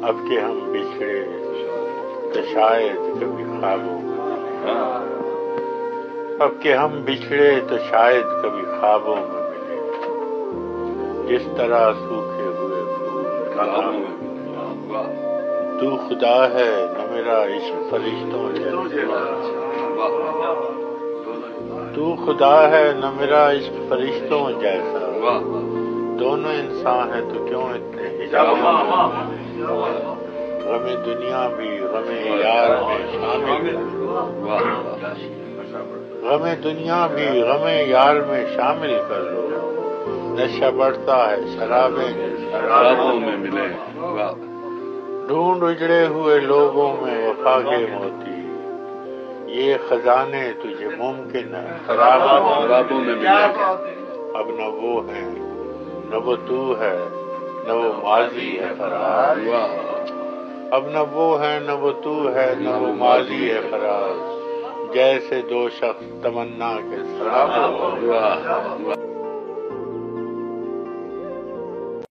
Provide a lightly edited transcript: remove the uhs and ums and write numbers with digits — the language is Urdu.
اب کہ ہم بچھڑے تو شاید کبھی خوابوں میں ملے، اب کہ ہم بچھڑے تو شاید کبھی خوابوں میں ملے، جس طرح سوکھے ہوئے پھول کہاں میں ملے۔ تو خدا ہے نہ میرا عشق فرشتوں جیسا، تو خدا ہے نہ میرا عشق فرشتوں جیسا، دونوں انسان ہیں تو کیوں اتنے حجاب، غم دنیا بھی غم یار میں شامل کر لو، غم دنیا بھی غم یار میں شامل کر لو، نشہ بڑھتا ہے شرابیں شرابوں میں ملے، ڈھونڈ اجڑے ہوئے لوگوں میں وفا کے موتی، یہ خزانے تجھے ممکن ہے خرابوں میں ملے، اب نہ وہ ہے نہ وہ تو ہے نہ وہ ماضی ہے فراز، اب نہ وہ ہے نہ وہ تو ہے نہ وہ ماضی ہے فراز، جیسے دو شخص تمنا کے سرابوں میں۔